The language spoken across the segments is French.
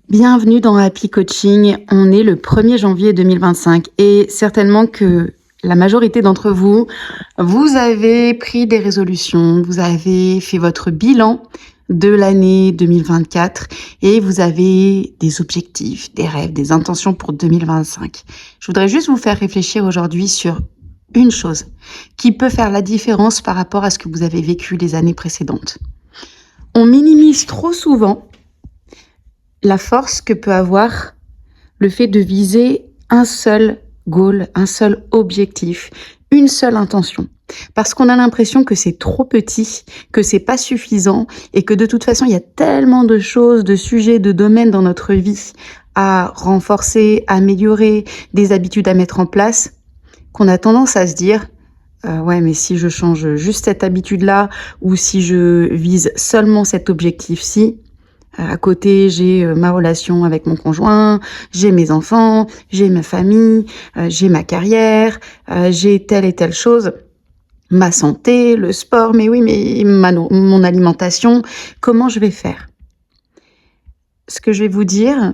Bienvenue dans Happy Coaching. On est le 1er janvier 2025 et certainement que la majorité d'entre vous, vous avez pris des résolutions, vous avez fait votre bilan de l'année 2024 et vous avez des objectifs, des rêves, des intentions pour 2025. Je voudrais juste vous faire réfléchir aujourd'hui sur une chose qui peut faire la différence par rapport à ce que vous avez vécu les années précédentes. On minimise trop souvent la force que peut avoir le fait de viser un seul goal, un seul objectif, une seule intention. Parce qu'on a l'impression que c'est trop petit, que c'est pas suffisant et que de toute façon, il y a tellement de choses, de sujets, de domaines dans notre vie à renforcer, à améliorer, des habitudes à mettre en place, qu'on a tendance à se dire ouais, mais si je change juste cette habitude-là ou si je vise seulement cet objectif-ci, à côté, j'ai ma relation avec mon conjoint, j'ai mes enfants, j'ai ma famille, j'ai ma carrière, j'ai telle et telle chose, ma santé, le sport, mais oui, mais mon alimentation, comment je vais faire? Ce que je vais vous dire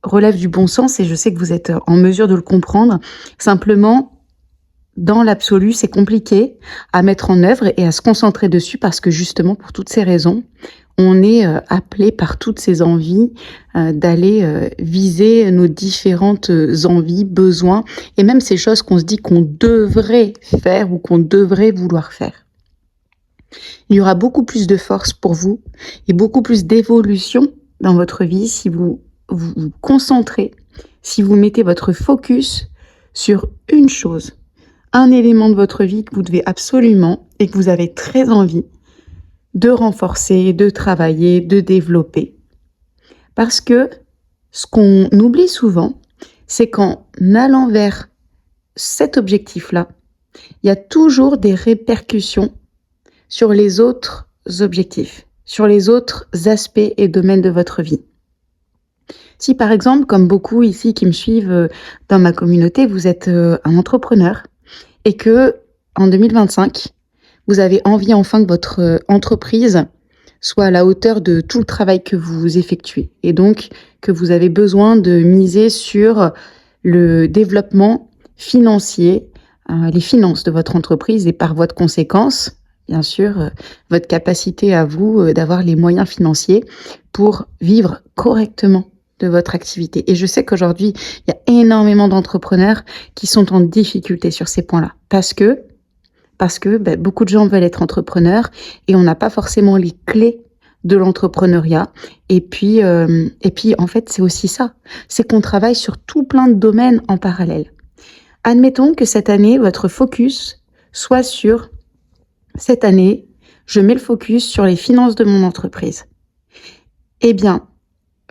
relève du bon sens et je sais que vous êtes en mesure de le comprendre. Simplement, dans l'absolu, c'est compliqué à mettre en œuvre et à se concentrer dessus parce que justement, pour toutes ces raisons, on est appelé par toutes ces envies d'aller viser nos différentes envies, besoins et même ces choses qu'on se dit qu'on devrait faire ou qu'on devrait vouloir faire. Il y aura beaucoup plus de force pour vous et beaucoup plus d'évolution dans votre vie si vous vous concentrez, si vous mettez votre focus sur une chose, un élément de votre vie que vous devez absolument et que vous avez très envie de renforcer, de travailler, de développer. Parce que ce qu'on oublie souvent, c'est qu'en allant vers cet objectif-là, il y a toujours des répercussions sur les autres objectifs, sur les autres aspects et domaines de votre vie. Si par exemple, comme beaucoup ici qui me suivent dans ma communauté, vous êtes un entrepreneur et que en 2025, vous avez envie enfin que votre entreprise soit à la hauteur de tout le travail que vous effectuez et donc que vous avez besoin de miser sur le développement financier, les finances de votre entreprise et par voie de conséquence, bien sûr, votre capacité à vous d'avoir les moyens financiers pour vivre correctement de votre activité. Et je sais qu'aujourd'hui, il y a énormément d'entrepreneurs qui sont en difficulté sur ces points-là parce que beaucoup de gens veulent être entrepreneurs et on n'a pas forcément les clés de l'entrepreneuriat. Et puis, en fait, c'est aussi ça. C'est qu'on travaille sur tout plein de domaines en parallèle. Admettons que cette année, votre focus soit sur cette année, je mets le focus sur les finances de mon entreprise. Eh bien,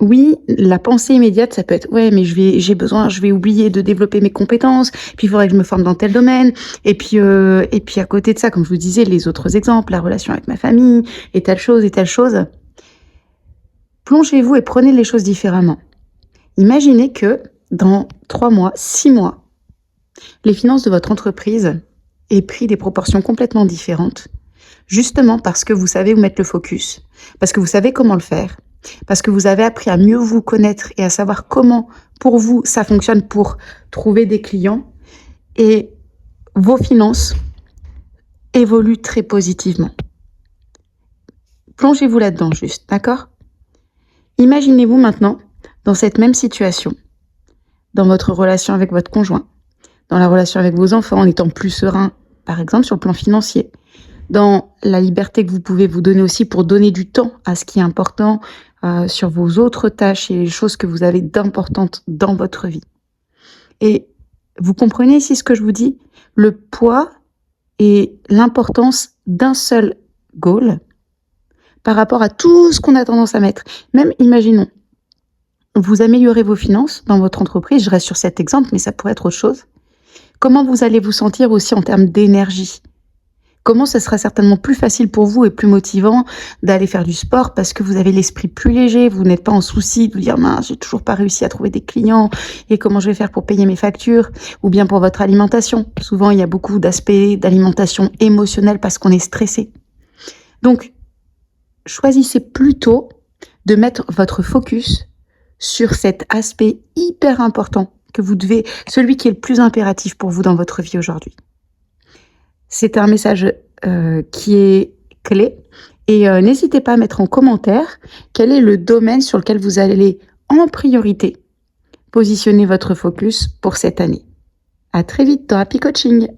oui, la pensée immédiate, ça peut être ouais, mais je vais oublier de développer mes compétences, puis il faudrait que je me forme dans tel domaine, et puis à côté de ça, comme je vous disais, les autres exemples, la relation avec ma famille, et telle chose, plongez-vous et prenez les choses différemment. Imaginez que dans 3 mois, 6 mois, les finances de votre entreprise aient pris des proportions complètement différentes, justement parce que vous savez où mettre le focus, parce que vous savez comment le faire, parce que vous avez appris à mieux vous connaître et à savoir comment, pour vous, ça fonctionne pour trouver des clients. Et vos finances évoluent très positivement. Plongez-vous là-dedans juste, d'accord? Imaginez-vous maintenant dans cette même situation, dans votre relation avec votre conjoint, dans la relation avec vos enfants, en étant plus serein, par exemple sur le plan financier, dans la liberté que vous pouvez vous donner aussi pour donner du temps à ce qui est important sur vos autres tâches et les choses que vous avez d'importantes dans votre vie. Et vous comprenez ici ce que je vous dis? Le poids et l'importance d'un seul goal par rapport à tout ce qu'on a tendance à mettre. Même, imaginons, vous améliorez vos finances dans votre entreprise, je reste sur cet exemple, mais ça pourrait être autre chose. Comment vous allez vous sentir aussi en termes d'énergie? Comment ce sera certainement plus facile pour vous et plus motivant d'aller faire du sport parce que vous avez l'esprit plus léger, vous n'êtes pas en souci de vous dire mince, j'ai toujours pas réussi à trouver des clients et comment je vais faire pour payer mes factures, ou bien pour votre alimentation. Souvent, il y a beaucoup d'aspects d'alimentation émotionnelle parce qu'on est stressé. Donc, choisissez plutôt de mettre votre focus sur cet aspect hyper important que vous devez, celui qui est le plus impératif pour vous dans votre vie aujourd'hui. C'est un message qui est clé et n'hésitez pas à mettre en commentaire quel est le domaine sur lequel vous allez en priorité positionner votre focus pour cette année. À très vite dans Happy Coaching.